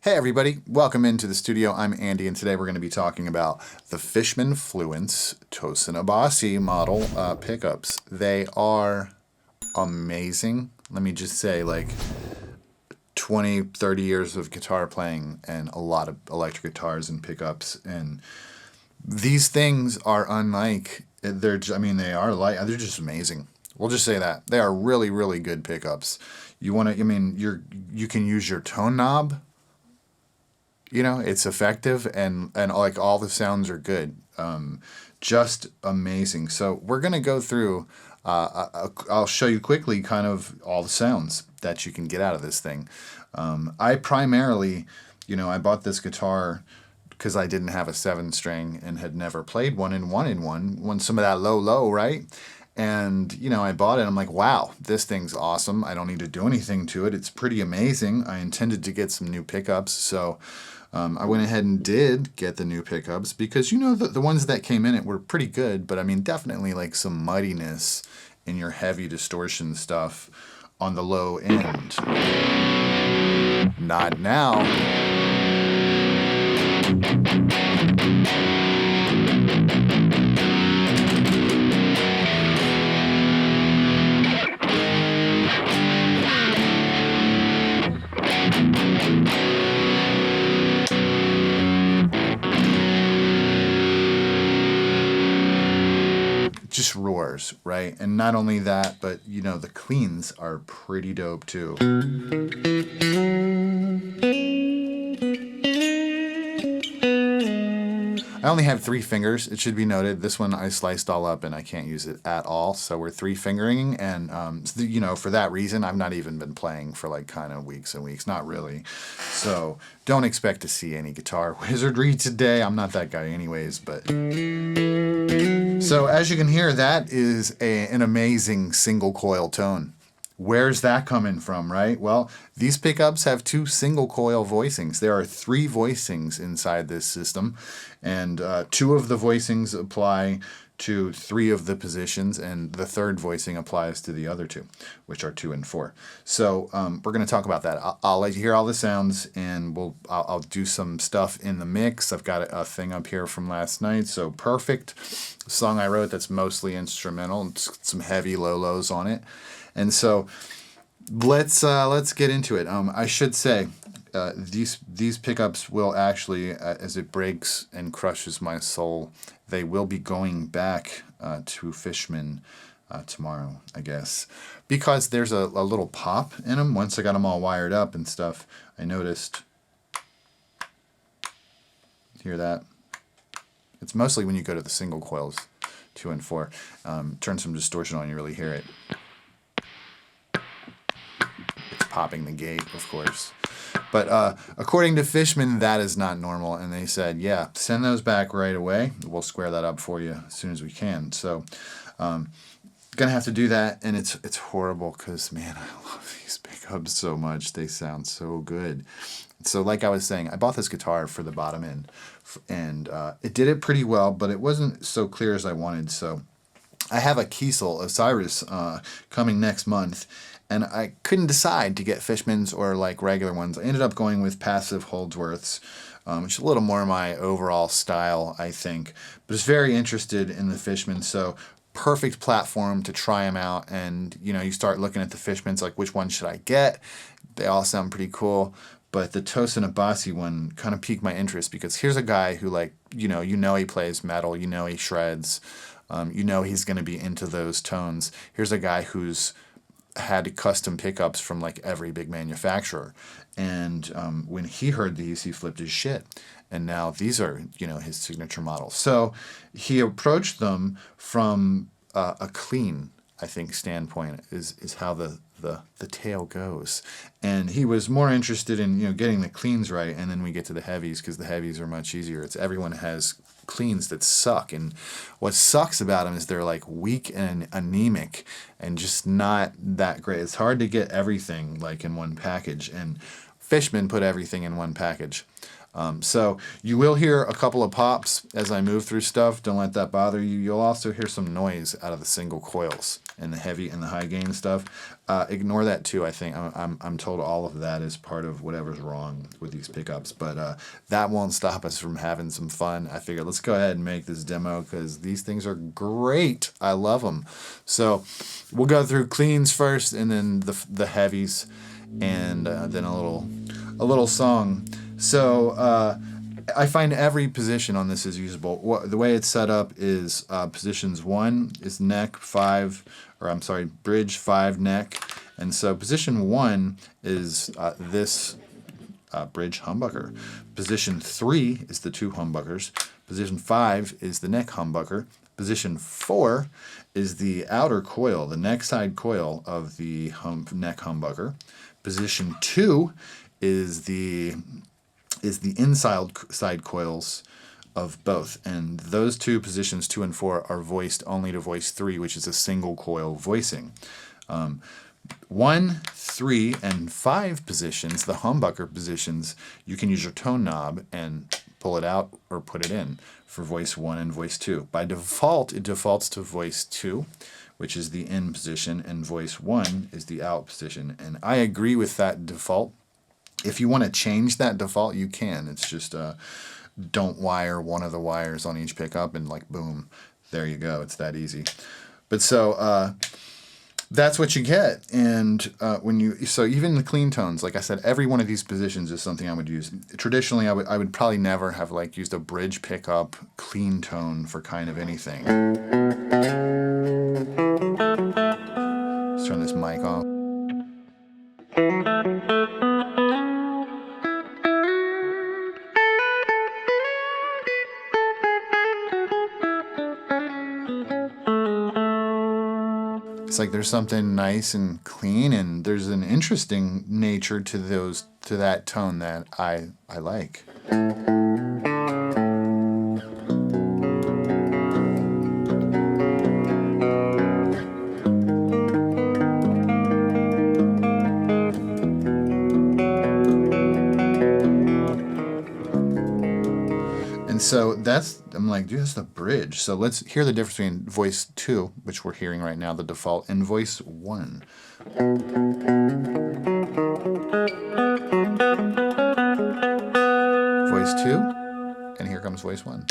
Hey everybody, welcome into the studio. I'm Andy, and today we're going to be talking about the Fishman Fluence Tosin Abasi model pickups. They are amazing. Let me just say, like 20, 30 years of guitar playing and a lot of electric guitars and pickups, and these things are unlike, they're just amazing. We'll just say that. They are really, really good pickups. You can use your tone knob. It's effective and like all the sounds are good. Just amazing. So we're going to go through, I'll show you quickly kind of all the sounds that you can get out of this thing. I primarily, I bought this guitar because I didn't have a 7-string and had never played one and wanted some of that low, right? And, I bought it. I'm like, wow, this thing's awesome. I don't need to do anything to it. It's pretty amazing. I intended to get some new pickups. So I went ahead and did get the new pickups because, the ones that came in it were pretty good. But, definitely like some muddiness in your heavy distortion stuff on the low end. Not now. Just roars, right? And not only that, but the cleans are pretty dope too. I only have 3 fingers. It should be noted. This one I sliced all up and I can't use it at all. So we're 3 fingering, and for that reason, I've not even been playing for like kind of weeks and weeks. Not really. So don't expect to see any guitar wizardry today. I'm not that guy anyways, but. So as you can hear, that is an amazing single coil tone. Where's that coming from, right? Well, these pickups have 2 single coil voicings. There are 3 voicings inside this system, and 2 of the voicings apply to 3 of the positions, and the 3rd voicing applies to the other 2, which are 2 and 4. So we're going to talk about that. I'll let you hear all the sounds, and I'll do some stuff in the mix. I've got a thing up here from last night, so Perfect, a song I wrote that's mostly instrumental. It's some heavy lows on it. And so let's get into it. I should say these pickups will actually, as it breaks and crushes my soul, they will be going back to Fishman tomorrow, I guess, because there's a little pop in them. Once I got them all wired up and stuff, I noticed. Hear that? It's mostly when you go to the single coils, 2 and 4. Turn some distortion on, you really hear it. Popping the gate, of course. But according to Fishman, that is not normal. And they said, yeah, send those back right away. We'll square that up for you as soon as we can. So gonna have to do that. And it's horrible because, man, I love these pickups so much. They sound so good. So like I was saying, I bought this guitar for the bottom end. And it did it pretty well, but it wasn't so clear as I wanted. So I have a Kiesel Osiris coming next month. And I couldn't decide to get Fishmans or like regular ones. I ended up going with passive Holdsworths, which is a little more my overall style, I think. But I was very interested in the Fishman, so perfect platform to try them out. And, you start looking at the Fishmans, like which one should I get? They all sound pretty cool. But the Tosin Abasi one kind of piqued my interest because here's a guy who, like, he plays metal, he shreds, he's going to be into those tones. Here's a guy who's had custom pickups from like every big manufacturer, and when he heard these, he flipped his shit, and now these are his signature models. So he approached them from a clean, I think, standpoint is how the tail goes, and he was more interested in getting the cleans right, and then we get to the heavies because the heavies are much easier. Everyone has cleans that suck, and what sucks about them is they're like weak and anemic and just not that great. It's hard to get everything like in one package, and Fishman put everything in one package. So you will hear a couple of pops as I move through stuff. Don't let that bother you. You'll also hear some noise out of the single coils and the heavy and the high gain stuff. Ignore that too. I think I'm told all of that is part of whatever's wrong with these pickups, but that won't stop us from having some fun. I figured let's go ahead and make this demo because these things are great. I love them. So we'll go through cleans first, and then the heavies, and then a little song. So I find every position on this is usable. The way it's set up is positions 1 is neck, 5, or I'm sorry, bridge, 5, neck. And so position 1 is this bridge humbucker. Position 3 is the 2 humbuckers. Position 5 is the neck humbucker. Position 4 is the outer coil, the neck side coil of the neck humbucker. Position 2 is the inside side coils of both, and those two positions 2 and 4 are voiced only to voice 3, which is a single coil voicing. 1, 3, and 5 positions, the humbucker positions, you can use your tone knob and pull it out or put it in for voice 1 and voice 2. By default, it defaults to voice 2, which is the in position, and voice 1 is the out position. And I agree with that default. If you want to change that default, you can. It's just don't wire one of the wires on each pickup and like boom, there you go. It's that easy. But so that's what you get. And so even the clean tones, like I said, every one of these positions is something I would use. Traditionally, I would probably never have like used a bridge pickup clean tone for kind of anything. Let's turn this mic off. It's like there's something nice and clean, and there's an interesting nature to that tone that I like. And so I'm like, dude, that's the bridge. So let's hear the difference between voice 2, which we're hearing right now, the default, and voice 1. Voice 2, and here comes voice 1.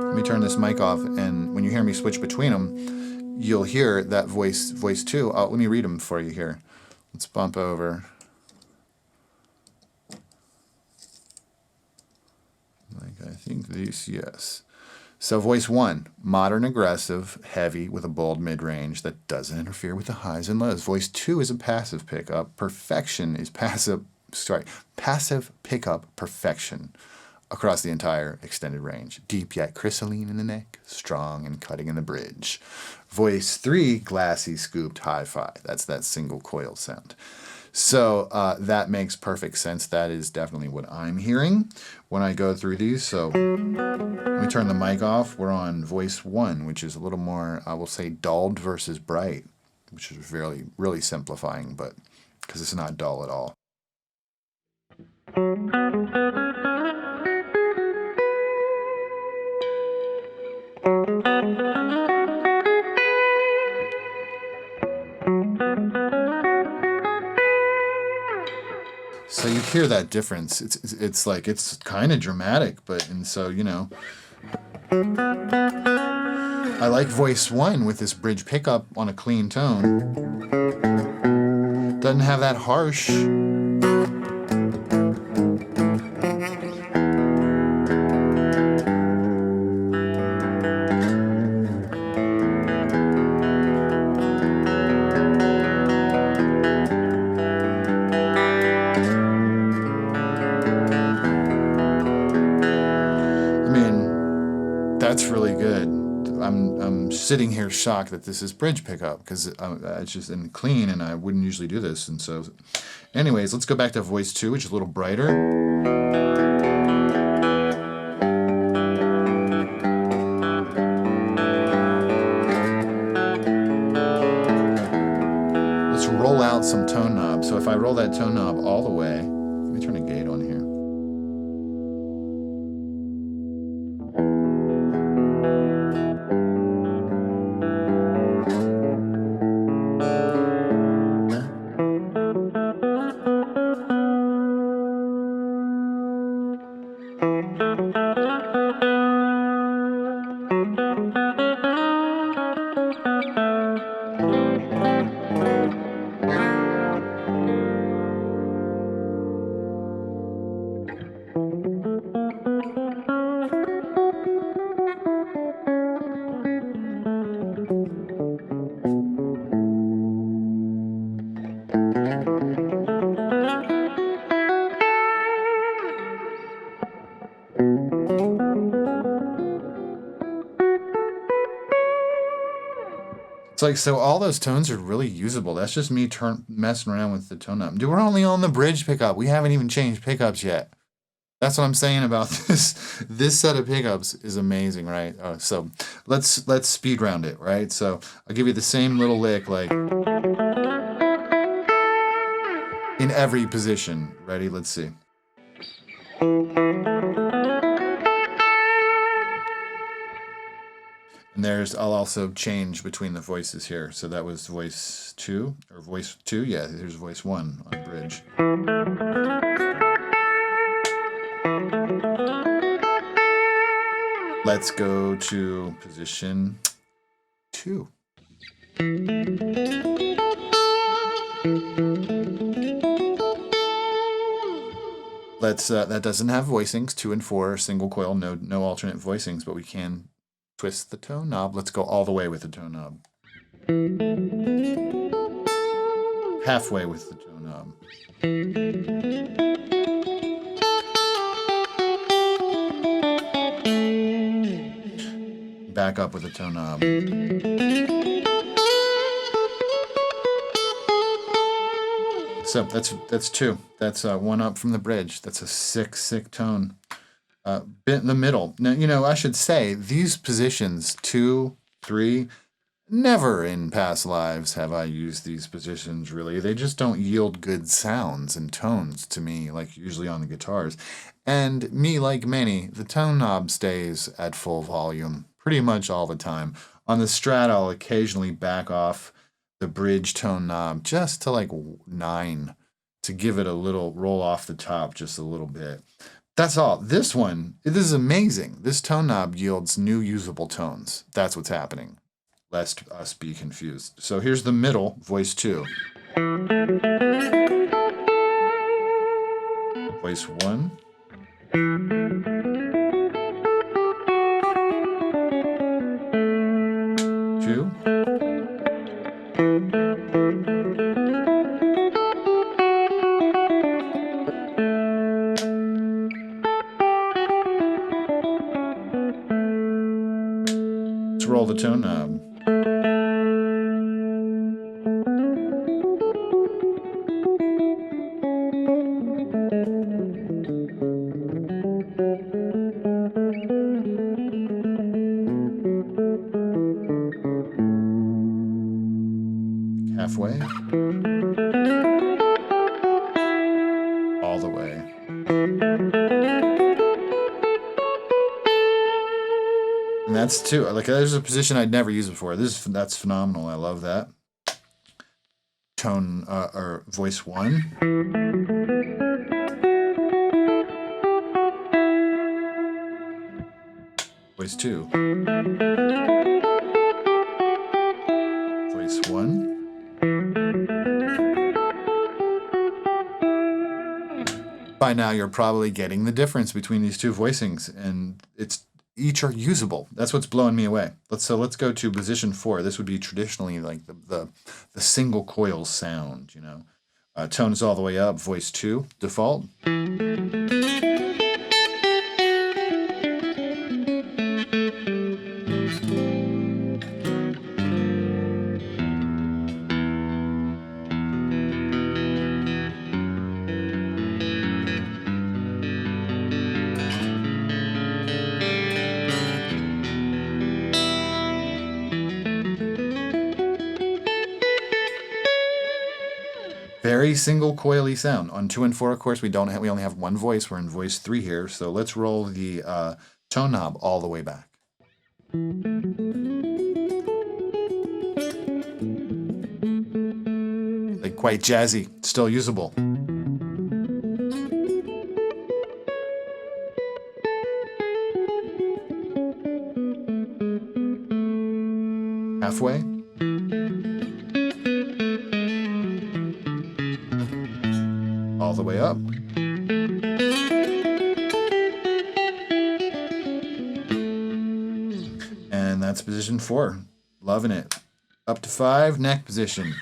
Let me turn this mic off, and when you hear me switch between them, you'll hear that voice 2. Let me read them for you here. Let's bump over. I think these, yes. So voice 1, modern, aggressive, heavy with a bold mid-range that doesn't interfere with the highs and lows. Voice 2 is a passive pickup. Perfection is passive pickup perfection across the entire extended range. Deep yet crystalline in the neck, strong and cutting in the bridge. Voice 3, glassy, scooped, hi-fi. That's that single coil sound. So that makes perfect sense. That is definitely what I'm hearing when I go through these. So let me turn the mic off. We're on voice 1, which is a little more, I will say, dulled versus bright, which is really, really simplifying, but because it's not dull at all. So you hear that difference. It's like, it's kind of dramatic, and so, you know, I like voice 1 with this bridge pickup on a clean tone. Doesn't have that harsh. That's really good. I'm sitting here shocked that this is bridge pickup because it's just in clean, and I wouldn't usually do this. And so, anyways, let's go back to voice 2, which is a little brighter. Let's roll out some tone knobs. knob. So if I roll that tone knob all the way, let me turn a gate on here. It's like, so all those tones are really usable. That's just me messing around with the tone knob. Dude, we're only on the bridge pickup. We haven't even changed pickups yet. That's what I'm saying about this. This set of pickups is amazing, right? So let's speed round it, right? So I'll give you the same little lick, like in every position. Ready? Let's see. And I'll also change between the voices here. So that was voice 2, or voice 2. Yeah, here's voice 1 on bridge. Let's go to position 2. That doesn't have voicings. 2 and 4 are single coil, no alternate voicings, but we can twist the tone knob. Let's go all the way with the tone knob. Halfway with the tone knob. Back up with the tone knob. So that's 2. That's 1 up from the bridge. That's a sick tone. Bit in the middle. Now, I should say these positions 2, 3, never in past lives have I used these positions really. They just don't yield good sounds and tones to me, like usually on the guitars. And me, like many, the tone knob stays at full volume pretty much all the time. On the Strat, I'll occasionally back off the bridge tone knob just to like 9 to give it a little roll off the top just a little bit. That's all. This is amazing. This tone knob yields new usable tones. That's what's happening, lest us be confused. So here's the middle, voice 2. Voice 1. Two. Roll the tone knob. Halfway. All the way. And that's 2. Like, there's a position I'd never used before. That's phenomenal. I love that. Tone or voice 1. Voice 2. Voice 1. By now, you're probably getting the difference between these 2 voicings, and each are usable. That's what's blowing me away. Let's go to position 4. This would be traditionally like the single coil sound, Tones all the way up, voice 2, default. Very single coily sound. On 2 and 4, of course, we only have one voice. We're in voice 3 here. So let's roll the tone knob all the way back. Like quite jazzy, still usable. Halfway. All the way up. And that's position 4. Loving it. Up to 5, neck position.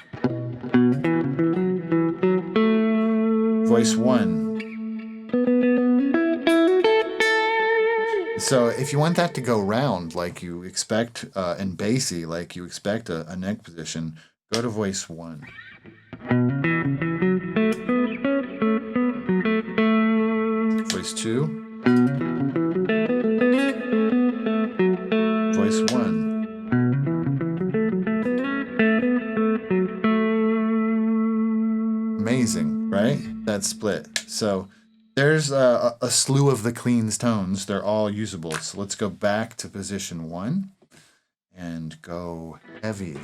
Voice 1. So if you want that to go round like you expect, and bassy like you expect a neck position, go to voice 1. Voice 2. Voice 1. Amazing, right? That split. So there's a slew of the cleans tones. They're all usable. So let's go back to position 1 and go heavy.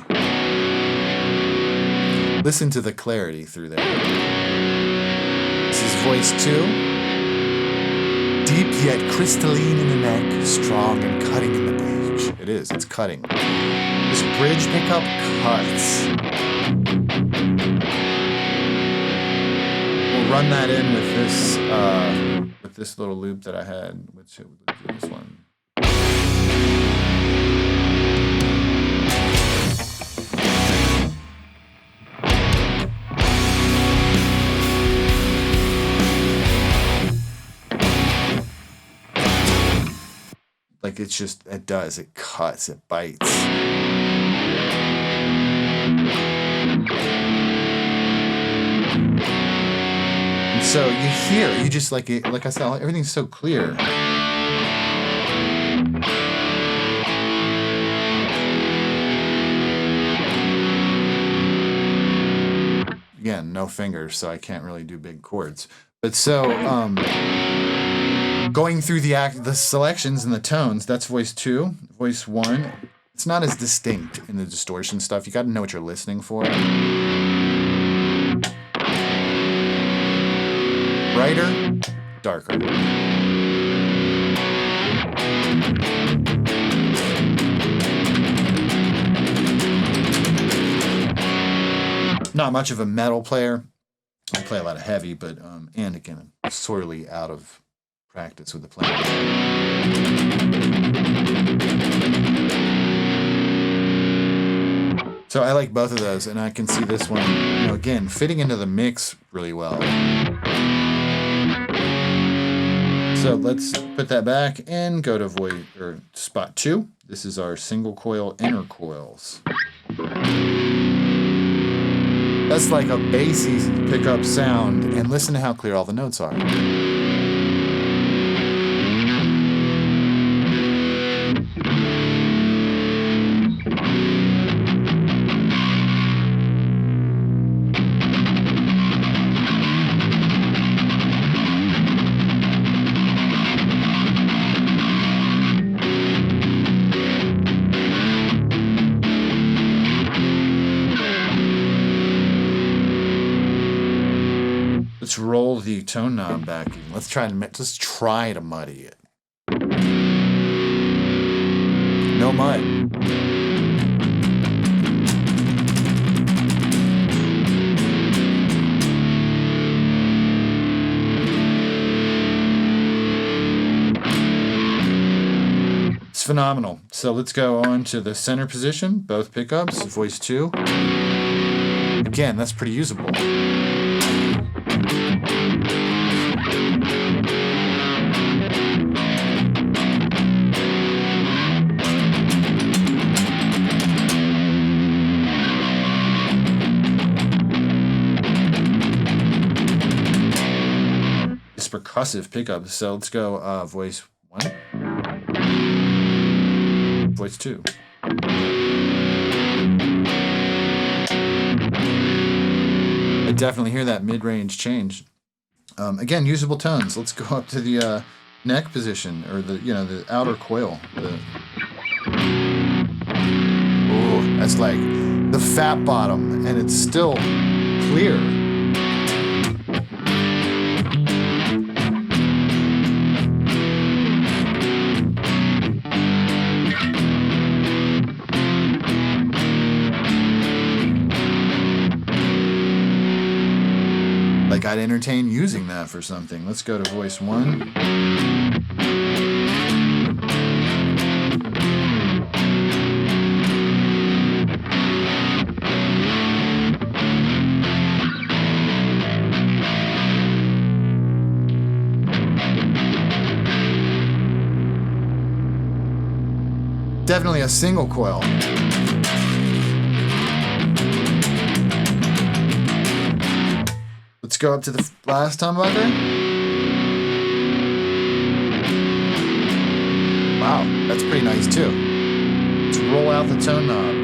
Listen to the clarity through there. This is voice 2. Deep yet crystalline in the neck, strong and cutting in the bridge. It is, it's cutting. This bridge pickup cuts. We'll run that in with this little loop that I had. Let's do this one. Like it's just, it does, it cuts, it bites. And so you hear, you just like I said, everything's so clear. Again, no fingers, so I can't really do big chords. But so, going through the selections and the tones, that's voice 2. Voice 1, it's not as distinct in the distortion stuff. You got to know what you're listening for. Brighter, darker. Not much of a metal player. I play a lot of heavy, but and again, I'm sorely out of practice with the playing. So I like both of those, and I can see this one, you know, again, fitting into the mix really well. So let's put that back and go to spot 2. This is our single coil inner coils. That's like a bassy pickup sound, and listen to how clear all the notes are. Let's roll the tone knob back in. Let's try to muddy it. No mud. It's phenomenal. So let's go on to the center position, both pickups, voice 2. Again, that's pretty usable. Percussive pickup. So let's go voice 1, voice 2. could definitely hear that mid-range change. Again, usable tones. Let's go up to the neck position, or the outer coil. Oh, that's like the fat bottom, and it's still clear. Like I'd entertain using that for something. Let's go to voice 1. Definitely a single coil. Let's go up to the last humbucker. Wow, that's pretty nice too. Let's roll out the tone knob.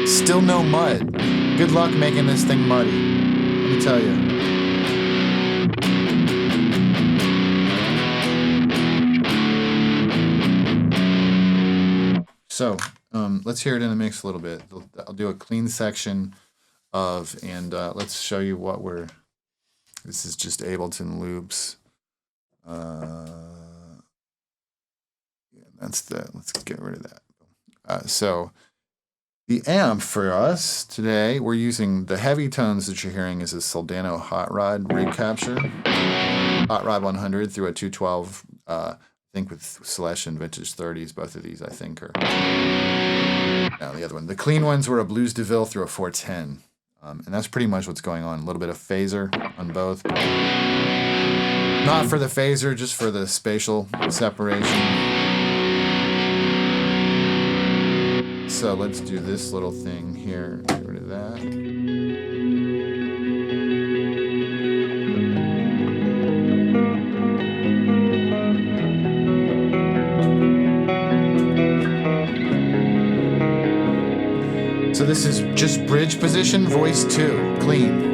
Still no mud. Good luck making this thing muddy, let me tell you. So, let's hear it in the mix a little bit. I'll do a clean section of, and let's show you what this is just Ableton loops. Let's get rid of that. So the amp for us today, we're using the heavy tones that you're hearing is a Soldano Hot Rod rig capture. Hot Rod 100 through a 212, I think with Celestion and Vintage 30s, both of these I think are, no, the other one. The clean ones were a Blues DeVille through a 410. And that's pretty much what's going on. A little bit of phaser on both. Not for the phaser, just for the spatial separation. So let's do this little thing here. Get rid of that. So this is just bridge position, voice 2, clean.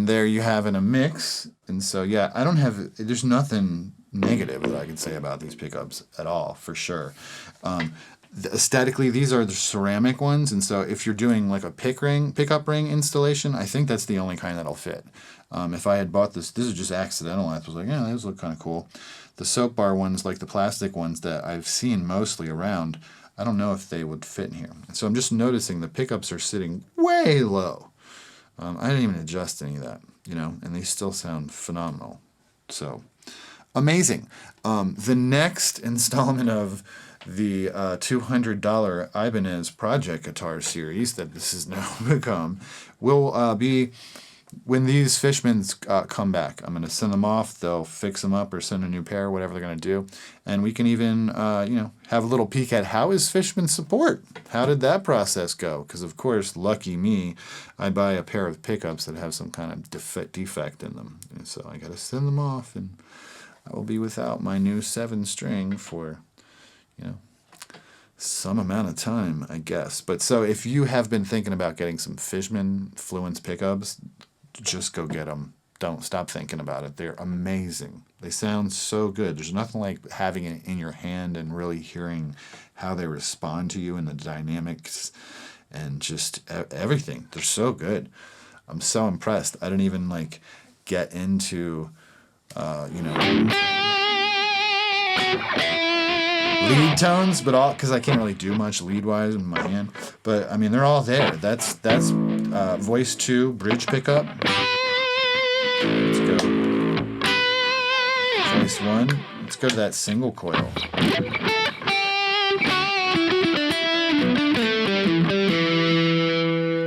There you have in a mix. And so, yeah, there's nothing negative that I could say about these pickups at all, for sure. Aesthetically, these are the ceramic ones. And so if you're doing like a pickup ring installation, I think that's the only kind that'll fit. If I had bought this is just accidental. I was like, yeah, those look kind of cool. The soap bar ones, like the plastic ones that I've seen mostly around, I don't know if they would fit in here. So I'm just noticing the pickups are sitting way low. I didn't even adjust any of that, and they still sound phenomenal. So, amazing. The next installment of the $200 Ibanez Project Guitar Series that this has now become will be when these Fishmans come back. I'm going to send them off. They'll fix them up or send a new pair, whatever they're going to do. And we can even, have a little peek at how is Fishman support? How did that process go? Because, of course, lucky me, I buy a pair of pickups that have some kind of defect in them. And so I got to send them off, and I will be without my new 7-string for, some amount of time, I guess. But so if you have been thinking about getting some Fishman Fluence pickups, just go get them. don't stop thinking about it. They're amazing. They sound so good. There's nothing like having it in your hand and really hearing how they respond to you and the dynamics and just everything. They're so good. I'm so impressed. I didn't even like get into, you know, lead tones, but all because I can't really do much lead wise in my hand. But I mean, they're all there. That's voice 2 bridge pickup. Let's go. Voice 1. Let's go to that single coil.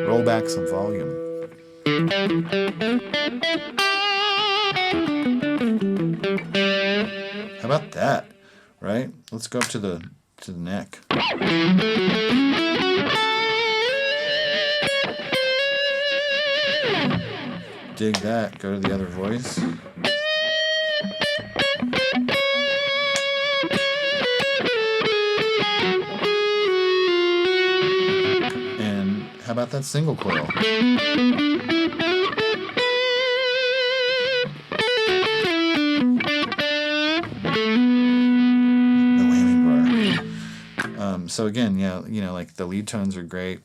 Roll back some volume. How about that? Right? Let's go up to the neck. Dig that. Go to the other voice. And how about that single coil? So again, yeah, you know, like the lead tones are great.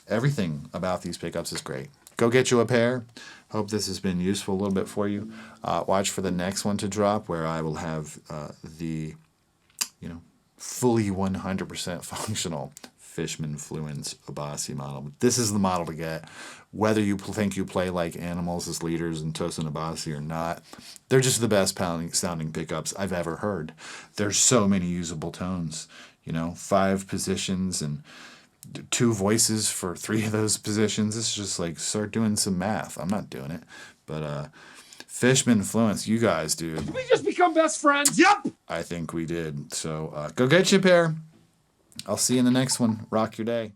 Everything about these pickups is great. Go get you a pair. Hope this has been useful a little bit for you. Watch for the next one to drop where I will have the, you know, fully 100% functional Fishman Fluence Abasi model. This is the model to get. Whether you think you play like animals as leaders in Tosin Abasi or not, they're just the best sounding pickups I've ever heard. There's so many usable tones. You know, 5 positions and 2 voices for 3 of those positions. It's just like, start doing some math. I'm not doing it. But Fishman Fluence, you guys, dude. Did we just become best friends? Yep! I think we did. So go get you a pair. I'll see you in the next one. Rock your day.